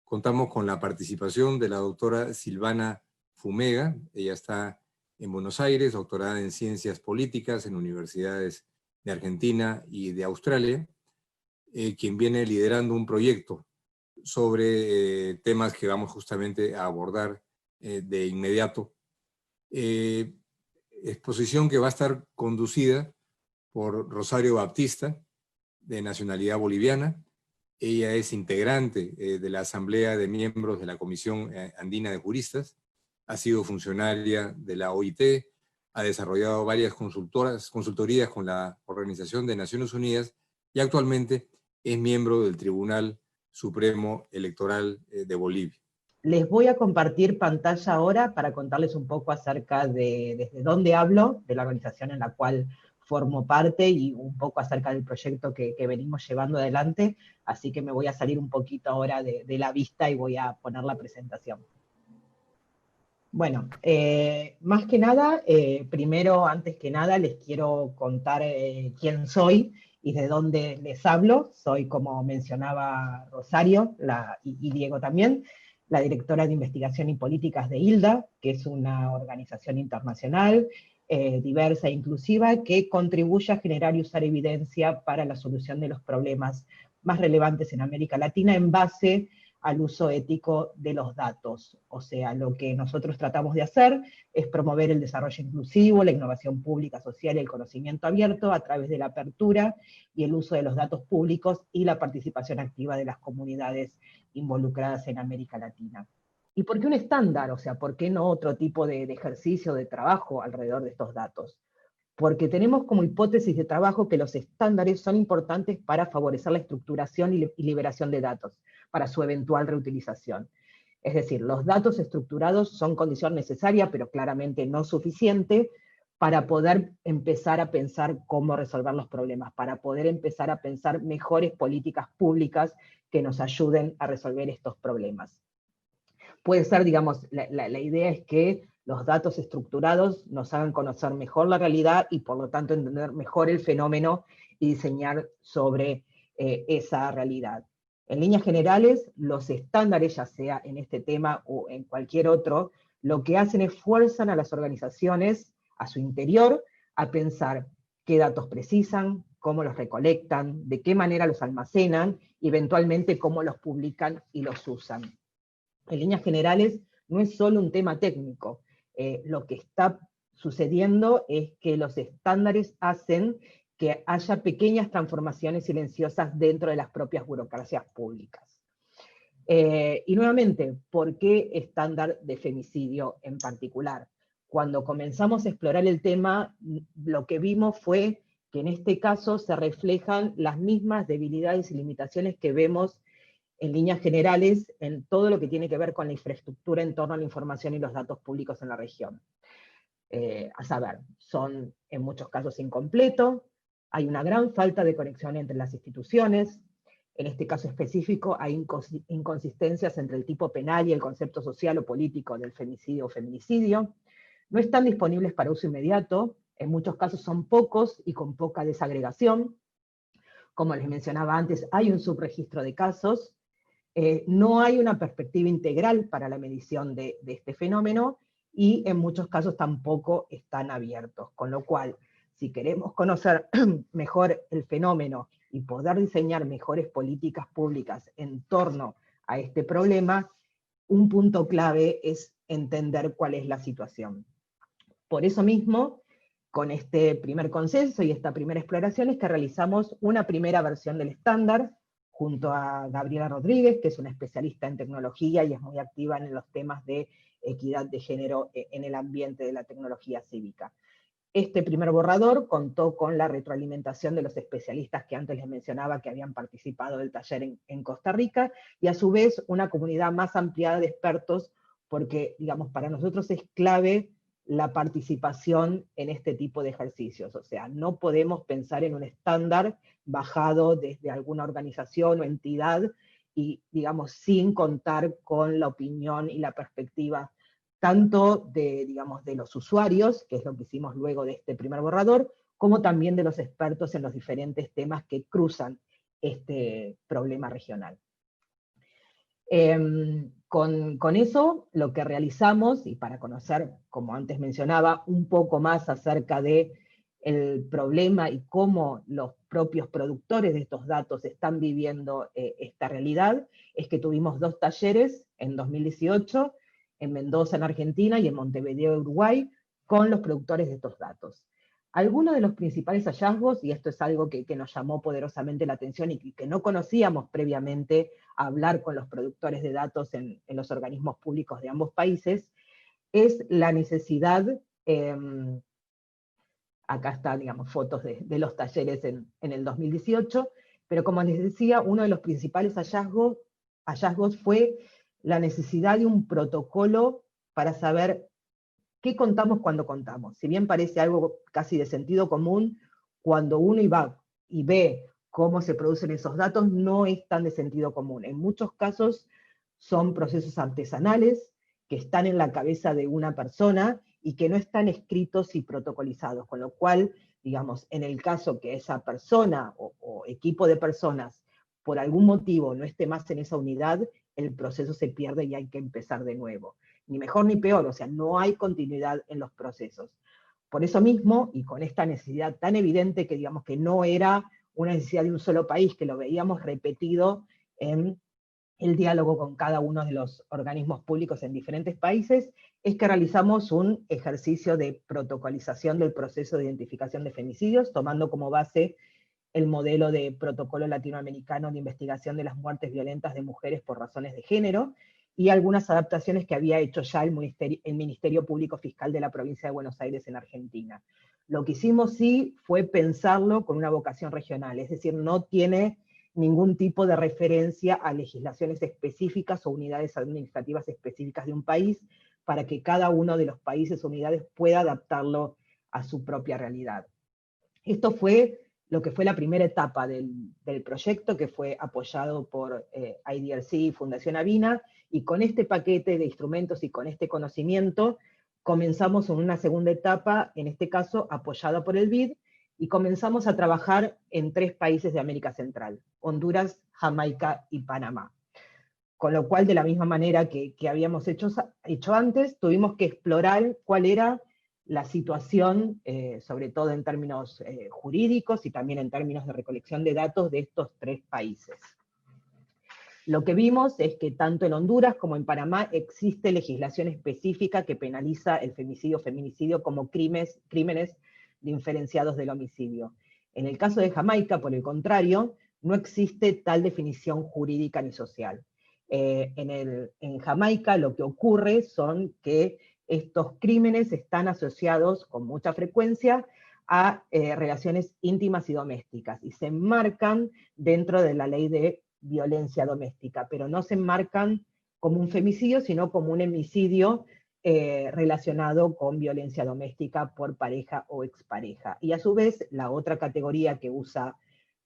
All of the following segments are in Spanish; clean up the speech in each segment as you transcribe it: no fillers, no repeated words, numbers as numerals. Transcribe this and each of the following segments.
contamos con la participación de la doctora Silvana Fumega. Ella está en Buenos Aires, doctorada en Ciencias Políticas en universidades de Argentina y de Australia, quien viene liderando un proyecto sobre temas que vamos justamente a abordar de inmediato. Exposición que va a estar conducida por Rosario Baptista, de nacionalidad boliviana. Ella es integrante de la Asamblea de Miembros de la Comisión Andina de Juristas, ha sido funcionaria de la OIT, ha desarrollado varias consultorías con la Organización de Naciones Unidas y actualmente es miembro del Tribunal Supremo Electoral de Bolivia. Les voy a compartir pantalla ahora para contarles un poco acerca de desde dónde hablo, de la organización en la cual formo parte y un poco acerca del proyecto que venimos llevando adelante, así que me voy a salir un poquito ahora de la vista y voy a poner la presentación. Bueno, más que nada, primero, antes que nada, les quiero contar quién soy y de dónde les hablo. Soy, como mencionaba Rosario y Diego también, la directora de Investigación y Políticas de ILDA, que es una organización internacional diversa e inclusiva que contribuye a generar y usar evidencia para la solución de los problemas más relevantes en América Latina en base al uso ético de los datos. O sea, lo que nosotros tratamos de hacer es promover el desarrollo inclusivo, la innovación pública, social y el conocimiento abierto a través de la apertura y el uso de los datos públicos y la participación activa de las comunidades involucradas en América Latina. ¿Y por qué un estándar? O sea, ¿por qué no otro tipo de ejercicio, de trabajo alrededor de estos datos? Porque tenemos como hipótesis de trabajo que los estándares son importantes para favorecer la estructuración y liberación de datos, para su eventual reutilización. Es decir, los datos estructurados son condición necesaria, pero claramente no suficiente, para poder empezar a pensar cómo resolver los problemas, para poder empezar a pensar mejores políticas públicas que nos ayuden a resolver estos problemas. Puede ser, digamos, la idea es que los datos estructurados nos hagan conocer mejor la realidad y por lo tanto entender mejor el fenómeno y diseñar sobre esa realidad. En líneas generales, los estándares, ya sea en este tema o en cualquier otro, lo que hacen es fuerzan a las organizaciones a su interior a pensar qué datos precisan, cómo los recolectan, de qué manera los almacenan y eventualmente cómo los publican y los usan. En líneas generales, no es solo un tema técnico. Lo que está sucediendo es que los estándares hacen que haya pequeñas transformaciones silenciosas dentro de las propias burocracias públicas. Y nuevamente, ¿por qué estándar de femicidio en particular? Cuando comenzamos a explorar el tema, lo que vimos fue que en este caso se reflejan las mismas debilidades y limitaciones que vemos en líneas generales en todo lo que tiene que ver con la infraestructura en torno a la información y los datos públicos en la región. A saber, son en muchos casos incompletos, hay una gran falta de conexión entre las instituciones, en este caso específico hay inconsistencias entre el tipo penal y el concepto social o político del femicidio o feminicidio, no están disponibles para uso inmediato, en muchos casos son pocos y con poca desagregación, como les mencionaba antes, hay un subregistro de casos, no hay una perspectiva integral para la medición de este fenómeno y en muchos casos tampoco están abiertos, con lo cual, si queremos conocer mejor el fenómeno y poder diseñar mejores políticas públicas en torno a este problema, un punto clave es entender cuál es la situación. Por eso mismo, con este primer consenso y esta primera exploración es que realizamos una primera versión del estándar, junto a Gabriela Rodríguez, que es una especialista en tecnología y es muy activa en los temas de equidad de género en el ambiente de la tecnología cívica. Este primer borrador contó con la retroalimentación de los especialistas que antes les mencionaba que habían participado del taller en Costa Rica, y a su vez una comunidad más ampliada de expertos, porque, digamos, para nosotros es clave la participación en este tipo de ejercicios. O sea, no podemos pensar en un estándar bajado desde alguna organización o entidad y, digamos, sin contar con la opinión y la perspectiva tanto de, digamos, de los usuarios, que es lo que hicimos luego de este primer borrador, como también de los expertos en los diferentes temas que cruzan este problema regional. Con eso, lo que realizamos, y para conocer, como antes mencionaba, un poco más acerca de el problema y cómo los propios productores de estos datos están viviendo esta realidad, es que tuvimos 2 talleres en 2018, en Mendoza, en Argentina, y en Montevideo, Uruguay, con los productores de estos datos. Algunos de los principales hallazgos, y esto es algo que nos llamó poderosamente la atención y que no conocíamos previamente a hablar con los productores de datos en los organismos públicos de ambos países, es la necesidad, acá está, digamos, fotos de los talleres en el 2018, pero como les decía, uno de los principales hallazgos fue la necesidad de un protocolo para saber qué contamos cuando contamos. Si bien parece algo casi de sentido común, cuando uno va y ve cómo se producen esos datos, no es tan de sentido común. En muchos casos son procesos artesanales que están en la cabeza de una persona y que no están escritos y protocolizados, con lo cual, digamos, en el caso que esa persona o equipo de personas por algún motivo no esté más en esa unidad, el proceso se pierde y hay que empezar de nuevo. Ni mejor ni peor, o sea, no hay continuidad en los procesos. Por eso mismo, y con esta necesidad tan evidente que digamos que no era una necesidad de un solo país, que lo veíamos repetido en el diálogo con cada uno de los organismos públicos en diferentes países, es que realizamos un ejercicio de protocolización del proceso de identificación de femicidios, tomando como base el modelo de protocolo latinoamericano de investigación de las muertes violentas de mujeres por razones de género, y algunas adaptaciones que había hecho ya el Ministerio Público Fiscal de la provincia de Buenos Aires en Argentina. Lo que hicimos sí fue pensarlo con una vocación regional, es decir, no tiene ningún tipo de referencia a legislaciones específicas o unidades administrativas específicas de un país, para que cada uno de los países o unidades pueda adaptarlo a su propia realidad. Esto fue lo que fue la primera etapa del proyecto, que fue apoyado por IDRC y Fundación Avina, y con este paquete de instrumentos y con este conocimiento comenzamos en una segunda etapa, en este caso apoyada por el BID, y comenzamos a trabajar en 3 países de América Central: Honduras, Jamaica y Panamá. Con lo cual, de la misma manera que habíamos hecho antes, tuvimos que explorar cuál era la situación, sobre todo en términos jurídicos y también en términos de recolección de datos de estos 3 países. Lo que vimos es que tanto en Honduras como en Panamá existe legislación específica que penaliza el femicidio o feminicidio como crímenes diferenciados del homicidio. En el caso de Jamaica, por el contrario, no existe tal definición jurídica ni social. En Jamaica lo que ocurre son que estos crímenes están asociados con mucha frecuencia a relaciones íntimas y domésticas, y se enmarcan dentro de la ley de violencia doméstica, pero no se enmarcan como un femicidio, sino como un homicidio relacionado con violencia doméstica por pareja o expareja. Y a su vez, la otra categoría que usa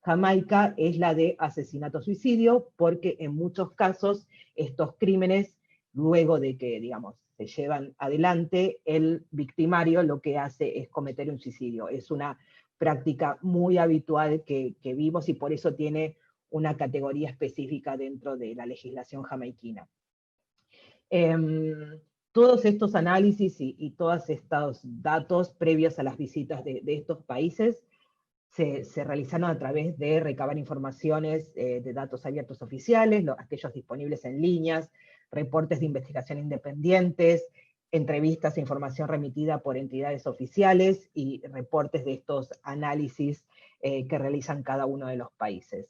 Jamaica es la de asesinato-suicidio, porque en muchos casos estos crímenes, luego de que, digamos, se llevan adelante, el victimario lo que hace es cometer un suicidio. Es una práctica muy habitual que vimos, y por eso tiene una categoría específica dentro de la legislación jamaiquina. Todos estos análisis y todos estos datos previos a las visitas de estos países se realizaron a través de recabar informaciones de datos abiertos oficiales, aquellos disponibles en líneas, reportes de investigación independientes, entrevistas e información remitida por entidades oficiales, y reportes de estos análisis que realizan cada uno de los países.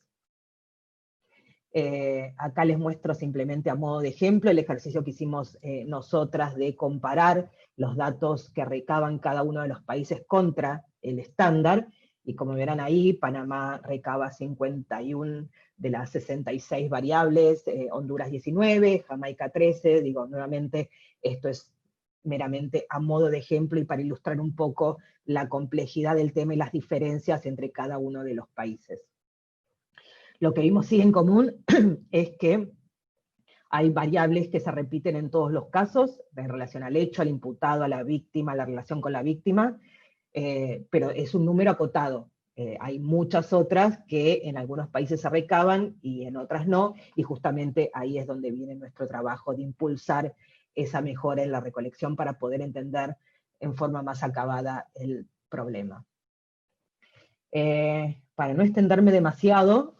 Acá les muestro simplemente a modo de ejemplo el ejercicio que hicimos nosotras de comparar los datos que recaban cada uno de los países contra el estándar, y como verán ahí, Panamá recaba 51 de las 66 variables, Honduras 19, Jamaica 13, digo, nuevamente, esto es meramente a modo de ejemplo y para ilustrar un poco la complejidad del tema y las diferencias entre cada uno de los países. Lo que vimos sí en común es que hay variables que se repiten en todos los casos, en relación al hecho, al imputado, a la víctima, a la relación con la víctima, pero es un número acotado. hay muchas otras que en algunos países se recaban y en otras no, y justamente ahí es donde viene nuestro trabajo de impulsar esa mejora en la recolección para poder entender en forma más acabada el problema. Para no extenderme demasiado,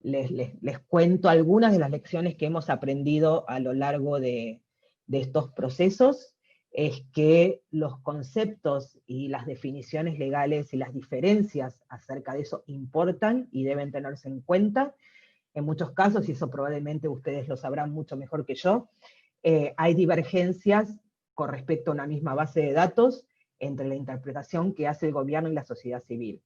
les cuento algunas de las lecciones que hemos aprendido a lo largo de estos procesos. Es que los conceptos y las definiciones legales y las diferencias acerca de eso importan y deben tenerse en cuenta. En muchos casos, y eso probablemente ustedes lo sabrán mucho mejor que yo, hay divergencias con respecto a una misma base de datos entre la interpretación que hace el gobierno y la sociedad civil.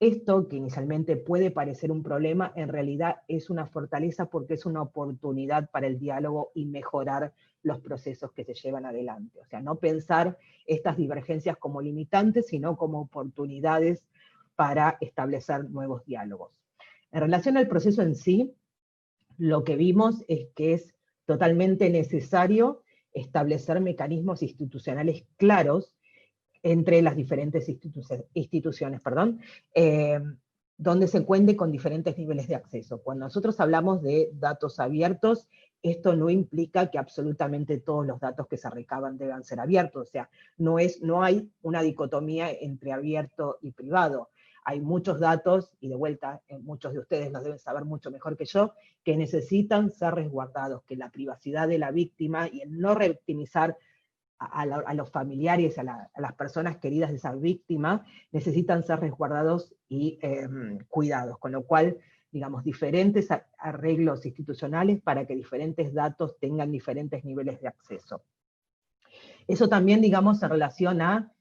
Esto, que inicialmente puede parecer un problema, en realidad es una fortaleza porque es una oportunidad para el diálogo y mejorar los procesos que se llevan adelante. O sea, no pensar estas divergencias como limitantes, sino como oportunidades para establecer nuevos diálogos. En relación al proceso en sí, lo que vimos es que es totalmente necesario establecer mecanismos institucionales claros entre las diferentes instituciones, donde se cuente con diferentes niveles de acceso. Cuando nosotros hablamos de datos abiertos, esto no implica que absolutamente todos los datos que se recaban deban ser abiertos, o sea, no hay una dicotomía entre abierto y privado. Hay muchos datos, y de vuelta, muchos de ustedes los deben saber mucho mejor que yo, que necesitan ser resguardados, que la privacidad de la víctima y el no revictimizar a los familiares, a las personas queridas de esa víctima, necesitan ser resguardados y cuidados, con lo cual, digamos, diferentes arreglos institucionales para que diferentes datos tengan diferentes niveles de acceso. Eso también, digamos, se relaciona,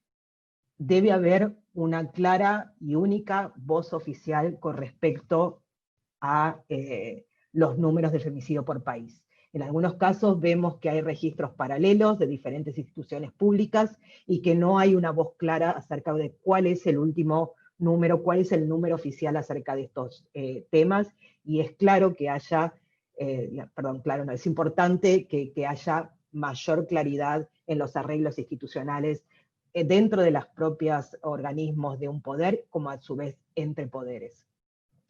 debe haber una clara y única voz oficial con respecto a los números de femicidio por país. En algunos casos vemos que hay registros paralelos de diferentes instituciones públicas y que no hay una voz clara acerca de cuál es el último número, cuál es el número oficial acerca de estos temas, y es claro que haya, es importante que haya mayor claridad en los arreglos institucionales dentro de los propios organismos de un poder, como a su vez entre poderes.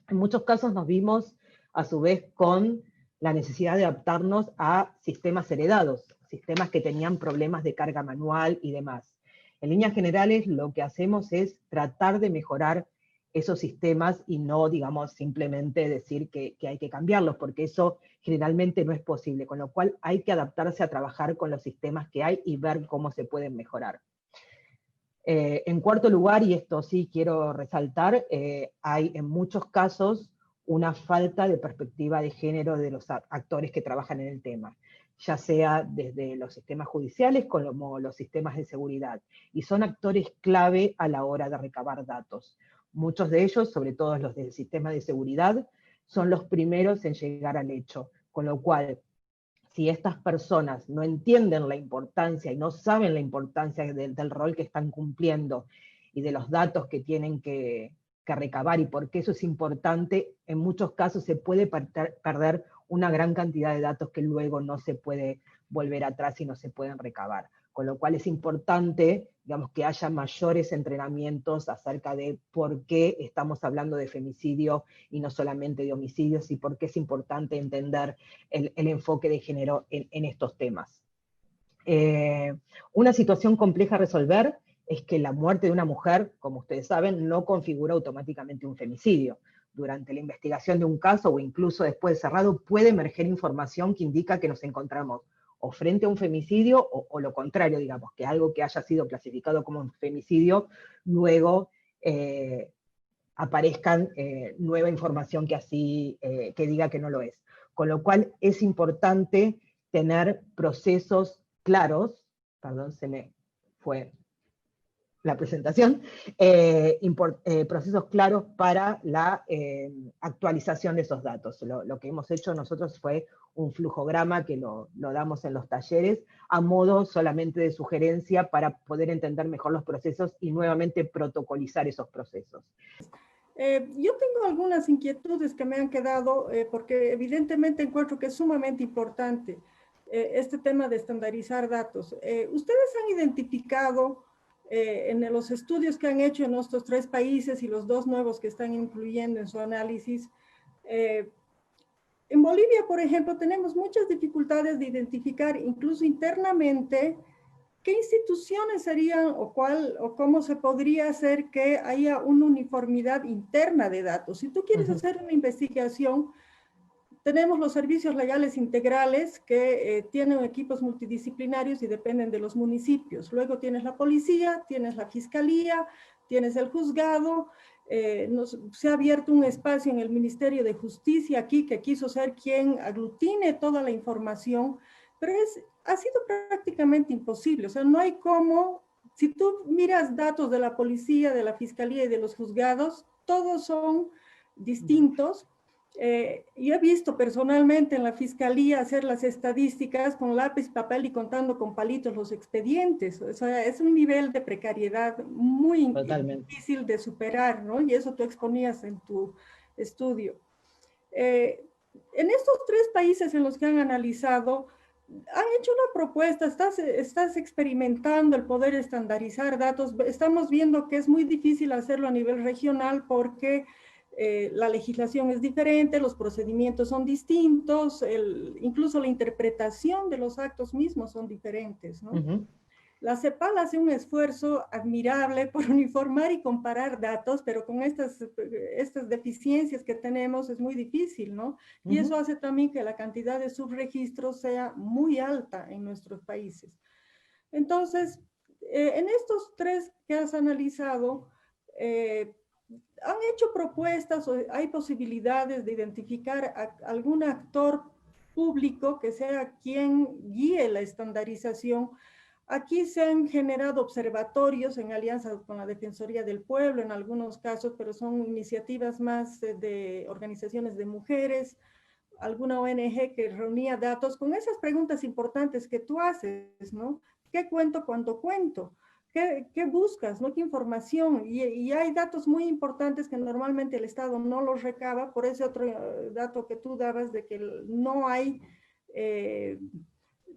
En muchos casos nos vimos a su vez con la necesidad de adaptarnos a sistemas heredados, sistemas que tenían problemas de carga manual y demás. En líneas generales, lo que hacemos es tratar de mejorar esos sistemas y no, digamos, simplemente decir que hay que cambiarlos, porque eso generalmente no es posible, con lo cual hay que adaptarse a trabajar con los sistemas que hay y ver cómo se pueden mejorar. En cuarto lugar, y esto sí quiero resaltar, hay en muchos casos una falta de perspectiva de género de los actores que trabajan en el tema, ya sea desde los sistemas judiciales como los sistemas de seguridad, y son actores clave a la hora de recabar datos. Muchos de ellos, sobre todo los del sistema de seguridad, son los primeros en llegar al hecho, con lo cual, si estas personas no entienden la importancia y no saben la importancia del rol que están cumpliendo y de los datos que tienen que recabar y por qué eso es importante, en muchos casos se puede perder una gran cantidad de datos que luego no se puede volver atrás y no se pueden recabar. Con lo cual es importante, digamos, que haya mayores entrenamientos acerca de por qué estamos hablando de femicidio y no solamente de homicidios, y por qué es importante entender el enfoque de género en estos temas. Una situación compleja a resolver es que la muerte de una mujer, como ustedes saben, no configura automáticamente un femicidio. Durante la investigación de un caso o incluso después de cerrado puede emerger información que indica que nos encontramos o frente a un femicidio o lo contrario, digamos, que algo que haya sido clasificado como un femicidio, luego aparezcan nueva información que así, que diga que no lo es. Con lo cual es importante tener procesos claros, perdón, se me fue la presentación, procesos claros para la actualización de esos datos. Lo que hemos hecho nosotros fue un flujograma que lo damos en los talleres a modo solamente de sugerencia para poder entender mejor los procesos y nuevamente protocolizar esos procesos. Yo tengo algunas inquietudes que me han quedado porque evidentemente encuentro que es sumamente importante este tema de estandarizar datos. ¿Ustedes han identificado en los estudios que han hecho en estos 3 países y los 2 nuevos que están incluyendo en su análisis, en Bolivia, por ejemplo, tenemos muchas dificultades de identificar, incluso internamente, qué instituciones serían o cómo se podría hacer que haya una uniformidad interna de datos. Si tú quieres hacer una investigación, tenemos los servicios legales integrales que tienen equipos multidisciplinarios y dependen de los municipios. Luego tienes la policía, tienes la fiscalía, tienes el juzgado. Se ha abierto un espacio en el Ministerio de Justicia aquí que quiso ser quien aglutine toda la información, pero ha sido prácticamente imposible. O sea, no hay cómo, si tú miras datos de la policía, de la fiscalía y de los juzgados, todos son distintos. Yo he visto personalmente en la fiscalía hacer las estadísticas con lápiz, papel y contando con palitos los expedientes. O sea, es un nivel de precariedad muy difícil de superar, ¿no? Y eso tú exponías en tu estudio. En estos 3 países en los que han analizado, han hecho una propuesta, estás experimentando el poder estandarizar datos. Estamos viendo que es muy difícil hacerlo a nivel regional porque la legislación es diferente, los procedimientos son distintos, incluso la interpretación de los actos mismos son diferentes, ¿no? La CEPAL hace un esfuerzo admirable por uniformar y comparar datos, pero con estas deficiencias que tenemos es muy difícil, ¿no? Y eso hace también que la cantidad de subregistros sea muy alta en nuestros países. Entonces, en estos 3 que has analizado, han hecho propuestas o hay posibilidades de identificar a algún actor público que sea quien guíe la estandarización. Aquí se han generado observatorios en alianza con la Defensoría del Pueblo en algunos casos, pero son iniciativas más de organizaciones de mujeres, alguna ONG que reunía datos con esas preguntas importantes que tú haces, ¿no? ¿Qué cuento cuando cuento? ¿Qué buscas? ¿No? ¿Qué información? Y hay datos muy importantes que normalmente el Estado no los recaba, por ese otro dato que tú dabas de que no hay,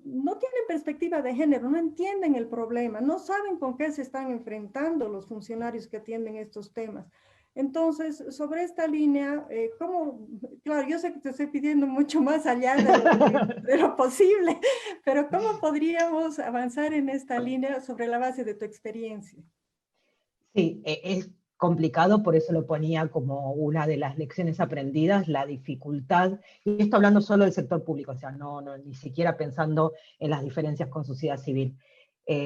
no tienen perspectiva de género, no entienden el problema, no saben con qué se están enfrentando los funcionarios que atienden estos temas. Entonces, sobre esta línea, claro, yo sé que te estoy pidiendo mucho más allá de lo posible, pero ¿cómo podríamos avanzar en esta línea sobre la base de tu experiencia? Sí, es complicado, por eso lo ponía como una de las lecciones aprendidas, la dificultad, y esto hablando solo del sector público, o sea, ni siquiera pensando en las diferencias con sociedad civil.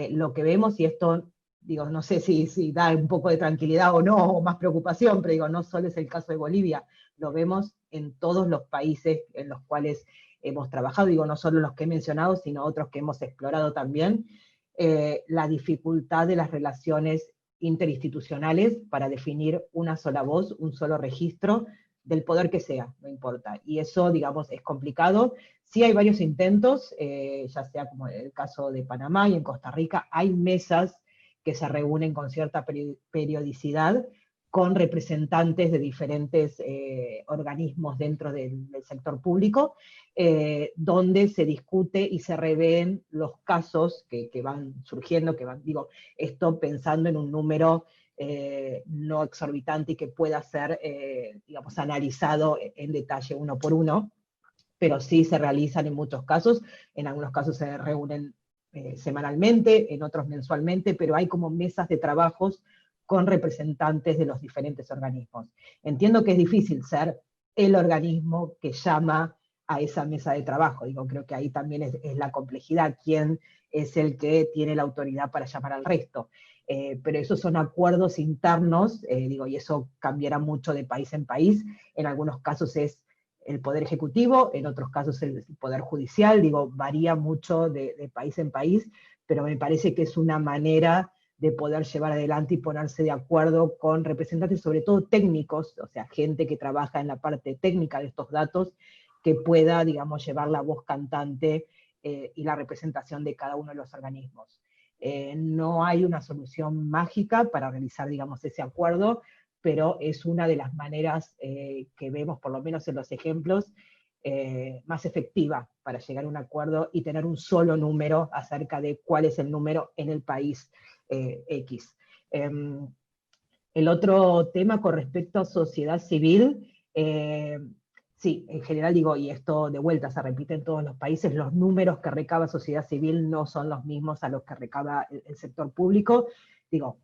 Lo que vemos, y esto digo, no sé si da un poco de tranquilidad o no, o más preocupación, pero digo, no solo es el caso de Bolivia, lo vemos en todos los países en los cuales hemos trabajado, digo, no solo los que he mencionado, sino otros que hemos explorado también, la dificultad de las relaciones interinstitucionales para definir una sola voz, un solo registro, del poder que sea, no importa. Y eso, digamos, es complicado. Sí hay varios intentos, ya sea como el caso de Panamá y en Costa Rica, hay mesas que se reúnen con cierta periodicidad con representantes de diferentes organismos dentro del sector público, donde se discute y se revén los casos que van surgiendo, digo, esto pensando en un número no exorbitante y que pueda ser, digamos, analizado en detalle uno por uno, pero sí se realizan en muchos casos, en algunos casos se reúnen semanalmente, en otros mensualmente, pero hay como mesas de trabajos con representantes de los diferentes organismos. Entiendo que es difícil ser el organismo que llama a esa mesa de trabajo, digo, creo que ahí también es la complejidad, quién es el que tiene la autoridad para llamar al resto. Pero esos son acuerdos internos, digo, y eso cambiará mucho de país en país, en algunos casos es el Poder Ejecutivo, en otros casos el Poder Judicial, digo, varía mucho de país en país, pero me parece que es una manera de poder llevar adelante y ponerse de acuerdo con representantes, sobre todo técnicos, o sea, gente que trabaja en la parte técnica de estos datos, que pueda, digamos, llevar la voz cantante y la representación de cada uno de los organismos. No hay una solución mágica para realizar, digamos, ese acuerdo, pero es una de las maneras que vemos, por lo menos en los ejemplos, más efectiva para llegar a un acuerdo y tener un solo número acerca de cuál es el número en el país X. El otro tema con respecto a sociedad civil, sí, en general digo, y esto de vuelta se repite en todos los países, los números que recaba sociedad civil no son los mismos a los que recaba el sector público. Digo,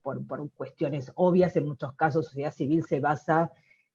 por cuestiones obvias, en muchos casos sociedad civil se basa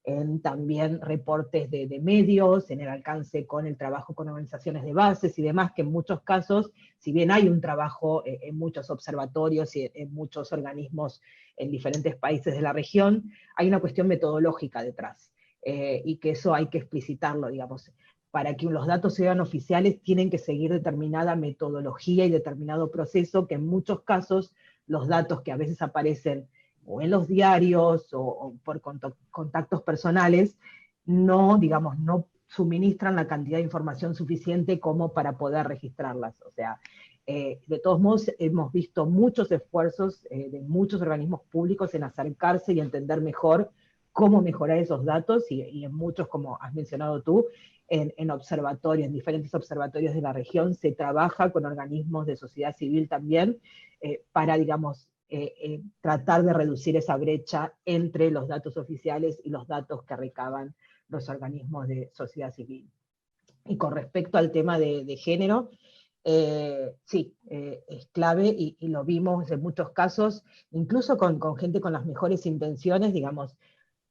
en también reportes de medios, en el alcance con el trabajo con organizaciones de bases y demás, que en muchos casos, si bien hay un trabajo en muchos observatorios y en muchos organismos en diferentes países de la región, hay una cuestión metodológica detrás, y que eso hay que explicitarlo, digamos. Para que los datos sean oficiales tienen que seguir determinada metodología y determinado proceso, que en muchos casos los datos que a veces aparecen o en los diarios o por contactos personales, no, digamos, no suministran la cantidad de información suficiente como para poder registrarlas. O sea, de todos modos, hemos visto muchos esfuerzos de muchos organismos públicos en acercarse y entender mejor cómo mejorar esos datos, y en muchos, como has mencionado tú, en observatorios, en diferentes observatorios de la región, se trabaja con organismos de sociedad civil también, para, digamos, tratar de reducir esa brecha entre los datos oficiales y los datos que recaban los organismos de sociedad civil. Y con respecto al tema de género, sí, es clave, y lo vimos en muchos casos, incluso con gente con las mejores intenciones, digamos,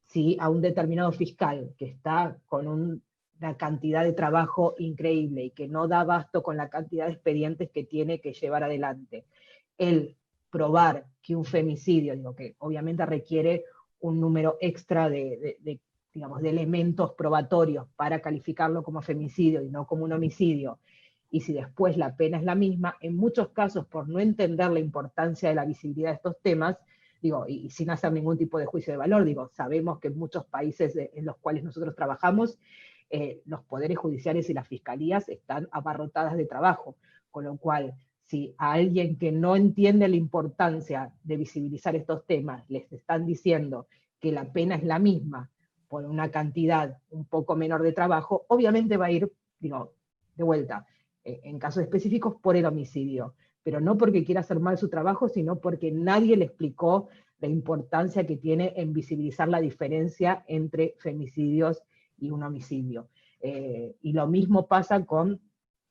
si a un determinado fiscal que está con una cantidad de trabajo increíble y que no da abasto con la cantidad de expedientes que tiene que llevar adelante, el probar que un femicidio, digo, que obviamente requiere un número extra digamos, de elementos probatorios para calificarlo como femicidio y no como un homicidio, y si después la pena es la misma, en muchos casos, por no entender la importancia de la visibilidad de estos temas, digo, y sin hacer ningún tipo de juicio de valor, digo, sabemos que en muchos países en los cuales nosotros trabajamos, los poderes judiciales y las fiscalías están abarrotadas de trabajo, con lo cual, si a alguien que no entiende la importancia de visibilizar estos temas les están diciendo que la pena es la misma por una cantidad un poco menor de trabajo, obviamente va a ir, digo, de vuelta, en casos específicos por el homicidio, pero no porque quiera hacer mal su trabajo, sino porque nadie le explicó la importancia que tiene en visibilizar la diferencia entre femicidios y un homicidio. Y lo mismo pasa con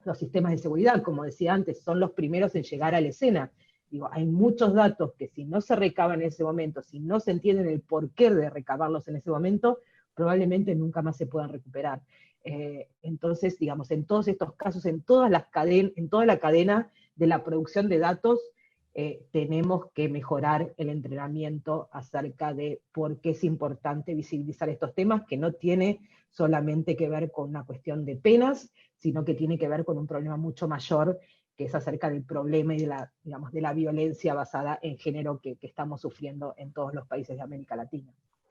los sistemas de seguridad, como decía antes, son los primeros en llegar a la escena. Digo, hay muchos datos que si no se recaban en ese momento, si no se entienden el porqué de recabarlos en ese momento, probablemente nunca más se puedan recuperar. Entonces, digamos, en todos estos casos, en toda la cadena de la producción de datos, tenemos que mejorar el entrenamiento acerca de por qué es importante visibilizar estos temas, que no tiene solamente que ver con una cuestión de penas, sino que tiene que ver con un problema mucho mayor, que es acerca del problema y de la, digamos, de la violencia basada en género que estamos sufriendo en todos los países de América Latina.